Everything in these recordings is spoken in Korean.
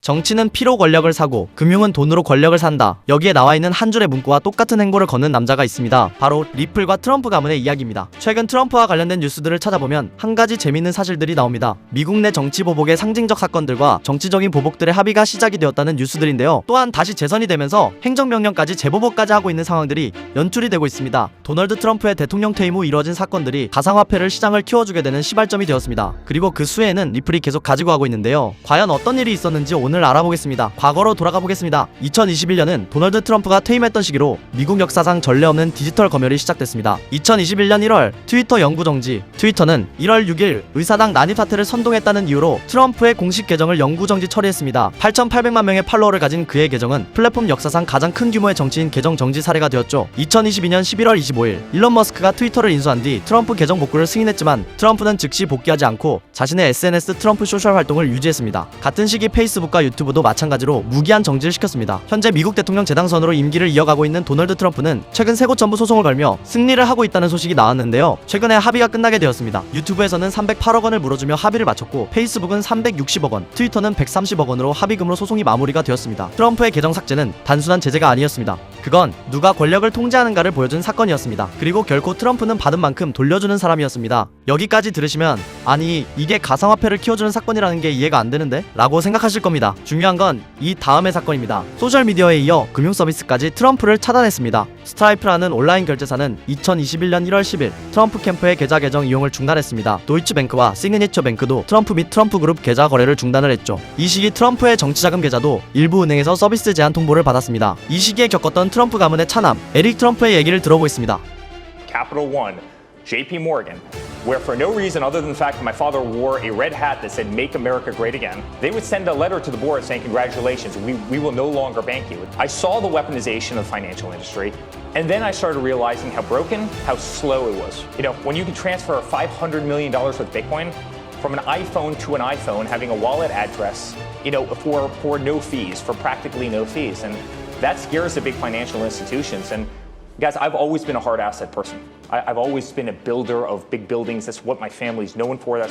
정치는 피로 권력을 사고 금융은 돈으로 권력을 산다. 여기에 나와있는 한 줄의 문구와 똑같은 행보를 걷는 남자가 있습니다. 바로 리플과 트럼프 가문의 이야기입니다. 최근 트럼프와 관련된 뉴스들을 찾아보면 한 가지 재밌는 사실들이 나옵니다. 미국 내 정치 보복의 상징적 사건들과 정치적인 보복들의 합의가 시작이 되었다는 뉴스들인데요. 또한 다시 재선이 되면서 행정명령까지 재보복까지 하고 있는 상황들이 연출이 되고 있습니다. 도널드 트럼프의 대통령 퇴임 후 이뤄진 사건들이 가상화폐를 시장을 키워주게 되는 시발점이 되었습니다. 그리고 그 수혜는 리플이 계속 가지고 가고 있는데요. 과연 어떤 일이 있었는지 오늘 알아보겠습니다. 과거로 돌아가 보겠습니다. 2021년은 도널드 트럼프가 퇴임했던 시기로 미국 역사상 전례 없는 디지털 검열이 시작됐습니다. 2021년 1월 트위터 영구 정지. 트위터는 1월 6일 의사당 난입 사태를 선동했다는 이유로 트럼프의 공식 계정을 영구 정지 처리했습니다. 8,800만 명의 팔로워를 가진 그의 계정은 플랫폼 역사상 가장 큰 규모의 정치인 계정 정지 사례가 되었죠. 2022년 11월 25일 일론 머스크가 트위터를 인수한 뒤 트럼프 계정 복구를 승인했지만 트럼프는 즉시 복귀하지 않고 자신의 SNS 트럼프 소셜 활동을 유지했습니다. 같은 시기 페이스북과 유튜브도 마찬가지로 무기한 정지를 시켰습니다. 현재 미국 대통령 재당선으로 임기를 이어가고 있는 도널드 트럼프는 최근 세 곳 전부 소송을 걸며 승리를 하고 있다는 소식이 나왔는데요. 최근에 합의가 끝나게 되었습니다. 유튜브에서는 308억 원을 물어주며 합의를 마쳤고 페이스북은 360억 원, 트위터는 130억 원으로 합의금으로 소송이 마무리가 되었습니다. 트럼프의 계정 삭제는 단순한 제재가 아니었습니다. 그건 누가 권력을 통제하는가를 보여준 사건이었습니다. 그리고 결코 트럼프는 받은 만큼 돌려주는 사람이었습니다. 여기까지 들으시면 아니 이게 가상화폐를 키워주는 사건이라는 게 이해가 안 되는데? 라고 생각하실 겁니다. 중요한 건 이 다음의 사건입니다. 소셜미디어에 이어 금융서비스까지 트럼프를 차단했습니다. 스트라이프라는 온라인 결제사는 2021년 1월 10일 트럼프 캠프의 계좌 계정 이용을 중단했습니다. 도이치뱅크와 시그니처뱅크도 트럼프 및 트럼프그룹 계좌 거래를 중단을 했죠. 이 시기 트럼프의 정치자금 계좌도 일부 은행에서 서비스 제한 통보를 받았습니다. 이 시기에 겪었던 트럼프 가문의 차남 에릭 트럼프의 얘기를 들어보겠습니다. Capital One, JP Morgan, where for no reason other than the fact that my father wore a red hat that said Make America Great Again, they would send a letter to the board saying congratulations, we will no longer bank you. I saw the weaponization of the financial industry, and then I started realizing how broken, how slow it was. You know, when you can transfer $500 million with Bitcoin from an iPhone to an iPhone, having a wallet address, you know, for no fees, for practically no fees, and that scares the big financial institutions. And guys, I've always been a hard asset person. I've always been a builder of big buildings. That's what my family's known for.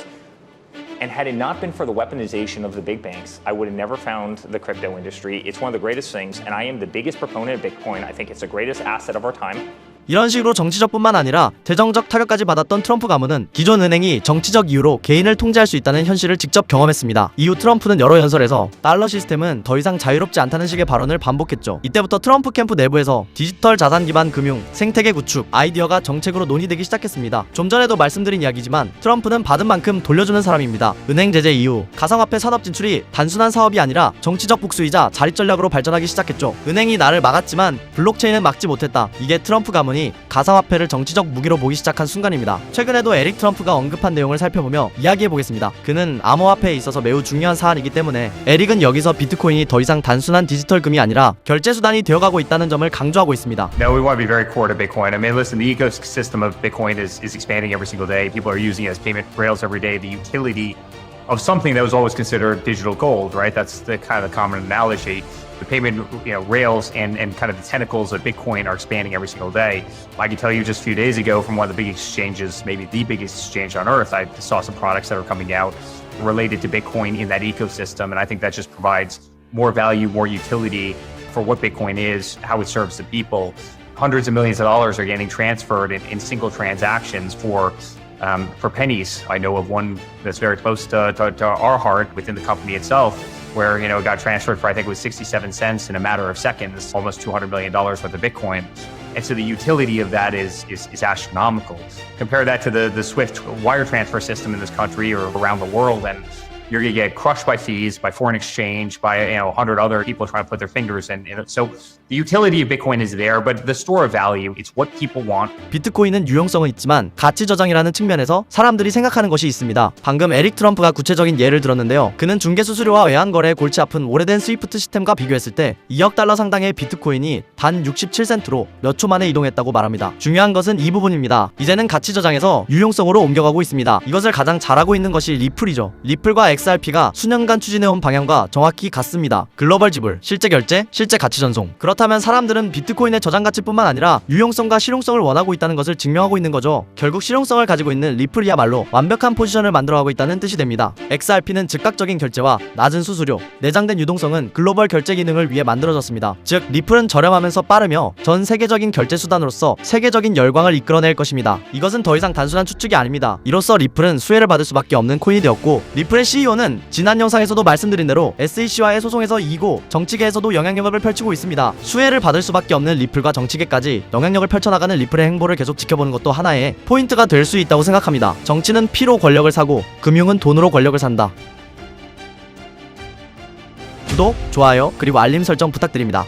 And had it not been for the weaponization of the big banks, I would have never found the crypto industry. It's one of the greatest things, and I am the biggest proponent of Bitcoin. I think it's the greatest asset of our time. 이런 식으로 정치적뿐만 아니라 재정적 타격까지 받았던 트럼프 가문은 기존 은행이 정치적 이유로 개인을 통제할 수 있다는 현실을 직접 경험했습니다. 이후 트럼프는 여러 연설에서 달러 시스템은 더 이상 자유롭지 않다는 식의 발언을 반복했죠. 이때부터 트럼프 캠프 내부에서 디지털 자산 기반 금융, 생태계 구축, 아이디어가 정책으로 논의되기 시작했습니다. 좀 전에도 말씀드린 이야기지만 트럼프는 받은 만큼 돌려주는 사람입니다. 은행 제재 이후 가상화폐 산업 진출이 단순한 사업이 아니라 정치적 복수이자 자립 전략으로 발전하기 시작했죠. 은행이 나를 막았지만 블록체인은 막지 못했다. 이게 트럼프 가문이 가상화폐를 정치적 무기로 보기 시작한 순간입니다. 최근에도 에릭 트럼프가 언급한 내용을 살펴보며 이야기해보겠습니다. 그는 암호화폐에 있어서 매우 중요한 사안이기 때문에 에릭은 여기서 비트코인이 더 이상 단순한 디지털 금이 아니라 결제 수단이 되어가고 있다는 점을 강조하고 있습니다. No, we want to be very core to Bitcoin. I mean, listen, the ecosystem of Bitcoin is expanding every single day. People are using it as payment rails every day. The utility of something that was always considered digital gold, right? That's the kind of the common analogy. The payment, rails and kind of the tentacles of Bitcoin are expanding every single day. I can tell you just a few days ago from one of the big exchanges, maybe the biggest exchange on earth, I saw some products that are coming out related to Bitcoin in that ecosystem. And I think that just provides more value, more utility for what Bitcoin is, how it serves the people. Hundreds of millions of dollars are getting transferred in single transactions for pennies. I know of one that's very close to our heart within the company itself, where it got transferred for, I think it was 67 cents in a matter of seconds, almost $200 million worth of Bitcoin. And so the utility of that is astronomical. Compare that to the SWIFT wire transfer system in this country or around the world, and you're going to get crushed by fees, by foreign exchange, by 100 other people trying to put their fingers in. So the utility of Bitcoin is there, but the store of value, it's what people want. 비트코인은 유용성은 있지만 가치 저장이라는 측면에서 사람들이 생각하는 것이 있습니다. 방금 에릭 트럼프가 구체적인 예를 들었는데요. 그는 중개 수수료와 외환 거래에 골치 아픈 오래된 스위프트 시스템과 비교했을 때 2억 달러 상당의 비트코인이 단 67센트로 몇 초 만에 이동했다고 말합니다. 중요한 것은 이 부분입니다. 이제는 가치 저장에서 유용성으로 옮겨가고 있습니다. 이것을 가장 잘하고 있는 것이 리플이죠. 리플과 XRP가 수년간 추진해온 방향과 정확히 같습니다. 글로벌 지불, 실제 결제, 실제 가치 전송. 그렇다면 사람들은 비트코인의 저장 가치뿐만 아니라 유용성과 실용성을 원하고 있다는 것을 증명하고 있는 거죠. 결국 실용성을 가지고 있는 리플이야말로 완벽한 포지션을 만들어가고 있다는 뜻이 됩니다. XRP는 즉각적인 결제와 낮은 수수료, 내장된 유동성은 글로벌 결제 기능을 위해 만들어졌습니다. 즉 리플은 저렴하면서 빠르며 전 세계적인 결제 수단으로서 세계적인 열광을 이끌어낼 것입니다. 이것은 더 이상 단순한 추측이 아닙니다. 이로써 리플은 수혜를 받을 수밖에 없는 코인이 되었고, 리플의 CEO는 지난 영상에서도 말씀드린 대로 SEC와의 소송에서 이기고 정치계에서도 영향력을 펼치고 있습니다. 수혜를 받을 수밖에 없는 리플과 정치계까지 영향력을 펼쳐나가는 리플의 행보를 계속 지켜보는 것도 하나의 포인트가 될 수 있다고 생각합니다. 정치는 피로 권력을 사고 금융은 돈으로 권력을 산다. 구독, 좋아요, 그리고 알림 설정 부탁드립니다.